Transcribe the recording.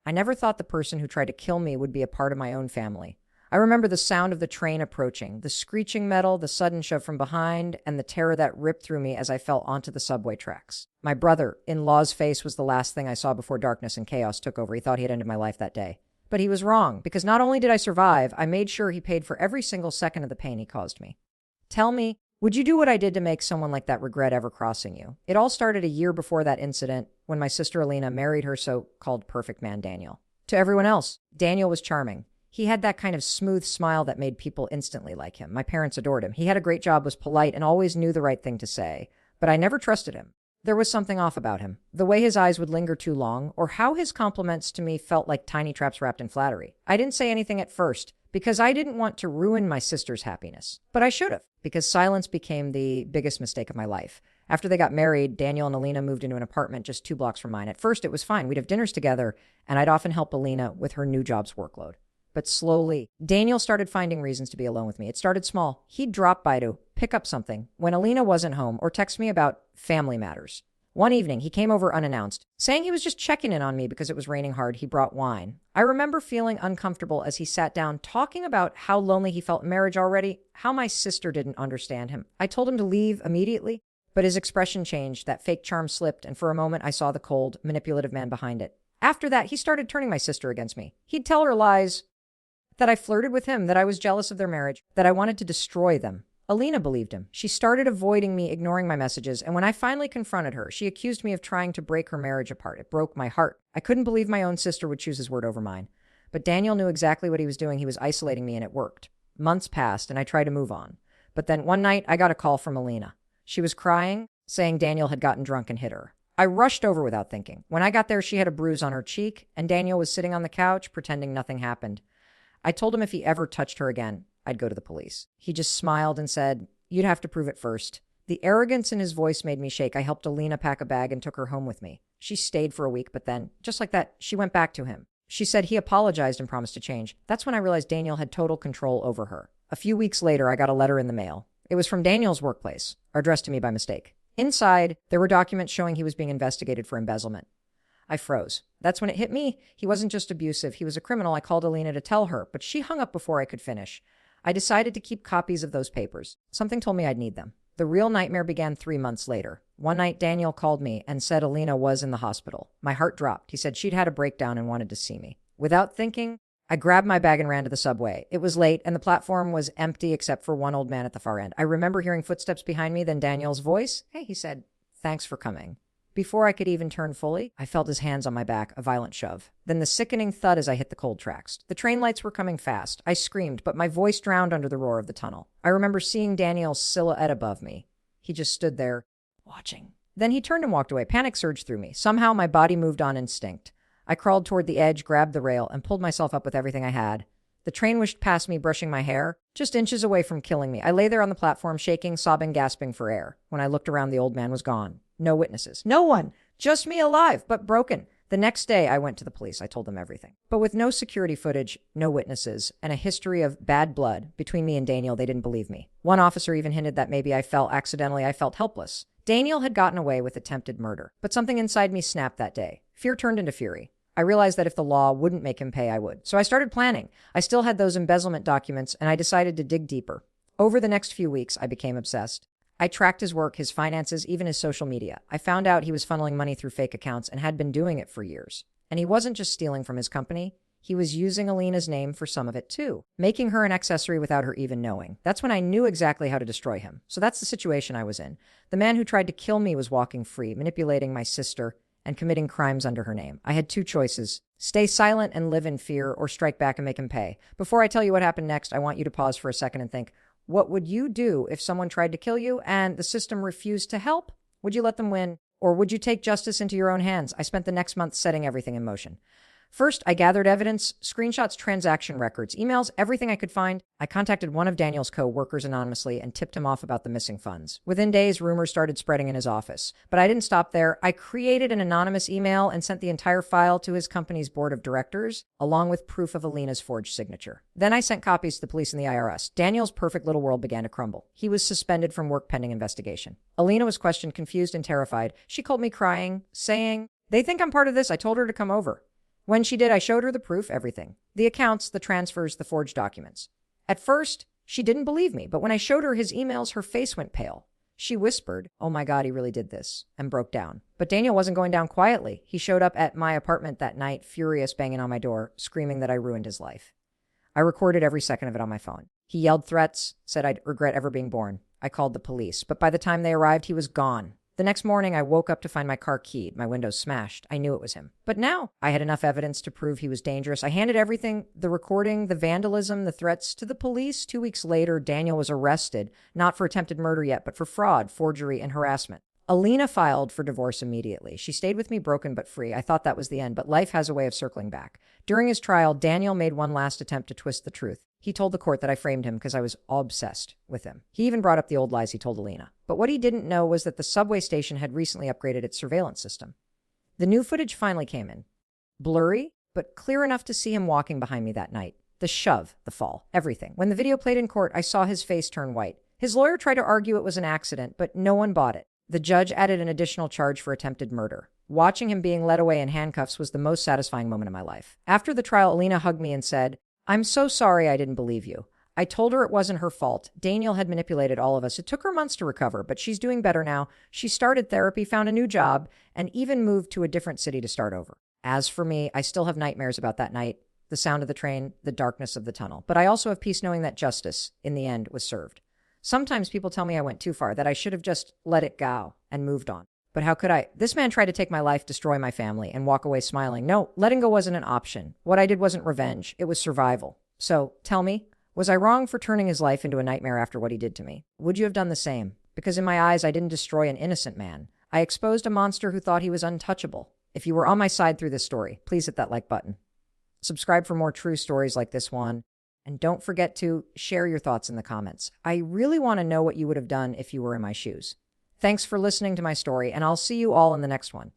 I never thought the person who tried to kill me would be a part of my own family. I remember the sound of the train approaching, the screeching metal, the sudden shove from behind, and the terror that ripped through me as I fell onto the subway tracks. My brother-in-law's face was the last thing I saw before darkness and chaos took over. He thought he had ended my life that day. But he was wrong, because not only did I survive, I made sure he paid for every single second of the pain he caused me. Tell me, would you do what I did to make someone like that regret ever crossing you? It all started a year before that incident when my sister Alina married her so-called perfect man, Daniel. To everyone else, Daniel was charming. He had that kind of smooth smile that made people instantly like him. My parents adored him. He had a great job, was polite, and always knew the right thing to say. But I never trusted him. There was something off about him. The way his eyes would linger too long, or how his compliments to me felt like tiny traps wrapped in flattery. I didn't say anything at first, because I didn't want to ruin my sister's happiness. But I should have, because silence became the biggest mistake of my life. After they got married, Daniel and Alina moved into an apartment just 2 blocks from mine. At first, it was fine. We'd have dinners together, and I'd often help Alina with her new job's workload. But slowly, Daniel started finding reasons to be alone with me. It started small. He'd drop by to pick up something when Alina wasn't home or text me about family matters. One evening, he came over unannounced, saying he was just checking in on me because it was raining hard. He brought wine. I remember feeling uncomfortable as he sat down, talking about how lonely he felt in marriage already, how my sister didn't understand him. I told him to leave immediately, but his expression changed. That fake charm slipped, and for a moment, I saw the cold, manipulative man behind it. After that, he started turning my sister against me. He'd tell her lies, that I flirted with him, that I was jealous of their marriage, that I wanted to destroy them. Alina believed him. She started avoiding me, ignoring my messages, and when I finally confronted her, she accused me of trying to break her marriage apart. It broke my heart. I couldn't believe my own sister would choose his word over mine. But Daniel knew exactly what he was doing. He was isolating me, and it worked. Months passed, and I tried to move on. But then one night, I got a call from Alina. She was crying, saying Daniel had gotten drunk and hit her. I rushed over without thinking. When I got there, she had a bruise on her cheek, and Daniel was sitting on the couch, pretending nothing happened. I told him if he ever touched her again, I'd go to the police. He just smiled and said, "You'd have to prove it first." The arrogance in his voice made me shake. I helped Alina pack a bag and took her home with me. She stayed for a week, but then, just like that, she went back to him. She said he apologized and promised to change. That's when I realized Daniel had total control over her. A few weeks later, I got a letter in the mail. It was from Daniel's workplace, addressed to me by mistake. Inside, there were documents showing he was being investigated for embezzlement. I froze. That's when it hit me. He wasn't just abusive. He was a criminal. I called Alina to tell her, but she hung up before I could finish. I decided to keep copies of those papers. Something told me I'd need them. The real nightmare began 3 months later. One night, Daniel called me and said Alina was in the hospital. My heart dropped. He said she'd had a breakdown and wanted to see me. Without thinking, I grabbed my bag and ran to the subway. It was late, and the platform was empty except for one old man at the far end. I remember hearing footsteps behind me, then Daniel's voice. "Hey," he said, "thanks for coming." Before I could even turn fully, I felt his hands on my back, a violent shove. Then the sickening thud as I hit the cold tracks. The train lights were coming fast. I screamed, but my voice drowned under the roar of the tunnel. I remember seeing Daniel's silhouette above me. He just stood there, watching. Then he turned and walked away. Panic surged through me. Somehow my body moved on instinct. I crawled toward the edge, grabbed the rail, and pulled myself up with everything I had. The train whished past me, brushing my hair, just inches away from killing me. I lay there on the platform, shaking, sobbing, gasping for air. When I looked around, the old man was gone. No witnesses. No one. Just me alive, but broken. The next day, I went to the police. I told them everything. But with no security footage, no witnesses, and a history of bad blood between me and Daniel, they didn't believe me. One officer even hinted that maybe I felt helpless. Daniel had gotten away with attempted murder. But something inside me snapped that day. Fear turned into fury. I realized that if the law wouldn't make him pay, I would. So I started planning. I still had those embezzlement documents, and I decided to dig deeper. Over the next few weeks, I became obsessed. I tracked his work, his finances, even his social media. I found out he was funneling money through fake accounts and had been doing it for years. And he wasn't just stealing from his company. He was using Alina's name for some of it too, making her an accessory without her even knowing. That's when I knew exactly how to destroy him. So that's the situation I was in. The man who tried to kill me was walking free, manipulating my sister and committing crimes under her name. I had 2 choices. Stay silent and live in fear, or strike back and make him pay. Before I tell you what happened next, I want you to pause for a second and think, what would you do if someone tried to kill you and the system refused to help? Would you let them win? Or would you take justice into your own hands? I spent the next month setting everything in motion. First, I gathered evidence, screenshots, transaction records, emails, everything I could find. I contacted one of Daniel's co-workers anonymously and tipped him off about the missing funds. Within days, rumors started spreading in his office. But I didn't stop there. I created an anonymous email and sent the entire file to his company's board of directors, along with proof of Alina's forged signature. Then I sent copies to the police and the IRS. Daniel's perfect little world began to crumble. He was suspended from work pending investigation. Alina was questioned, confused, and terrified. She called me crying, saying, "They think I'm part of this. I told her to come over." When she did, I showed her the proof, everything. The accounts, the transfers, the forged documents. At first, she didn't believe me, but when I showed her his emails, her face went pale. She whispered, "Oh my God, he really did this," and broke down. But Daniel wasn't going down quietly. He showed up at my apartment that night, furious, banging on my door, screaming that I ruined his life. I recorded every second of it on my phone. He yelled threats, said I'd regret ever being born. I called the police, but by the time they arrived, he was gone. The next morning, I woke up to find my car keyed, my windows smashed. I knew it was him. But now, I had enough evidence to prove he was dangerous. I handed everything, the recording, the vandalism, the threats, to the police. 2 weeks later, Daniel was arrested, not for attempted murder yet, but for fraud, forgery, and harassment. Alina filed for divorce immediately. She stayed with me broken but free. I thought that was the end, but life has a way of circling back. During his trial, Daniel made one last attempt to twist the truth. He told the court that I framed him because I was obsessed with him. He even brought up the old lies he told Alina. But what he didn't know was that the subway station had recently upgraded its surveillance system. The new footage finally came in. Blurry, but clear enough to see him walking behind me that night. The shove, the fall, everything. When the video played in court, I saw his face turn white. His lawyer tried to argue it was an accident, but no one bought it. The judge added an additional charge for attempted murder. Watching him being led away in handcuffs was the most satisfying moment of my life. After the trial, Alina hugged me and said, "I'm so sorry I didn't believe you. I told her it wasn't her fault. Daniel had manipulated all of us. It took her months to recover, but she's doing better now. She started therapy, found a new job, and even moved to a different city to start over." As for me, I still have nightmares about that night, the sound of the train, the darkness of the tunnel. But I also have peace knowing that justice, in the end, was served. Sometimes people tell me I went too far, that I should have just let it go and moved on. But how could I? This man tried to take my life, destroy my family, and walk away smiling. No, letting go wasn't an option. What I did wasn't revenge. It was survival. So, tell me, was I wrong for turning his life into a nightmare after what he did to me? Would you have done the same? Because in my eyes, I didn't destroy an innocent man. I exposed a monster who thought he was untouchable. If you were on my side through this story, please hit that like button. Subscribe for more true stories like this one. And don't forget to share your thoughts in the comments. I really want to know what you would have done if you were in my shoes. Thanks for listening to my story, and I'll see you all in the next one.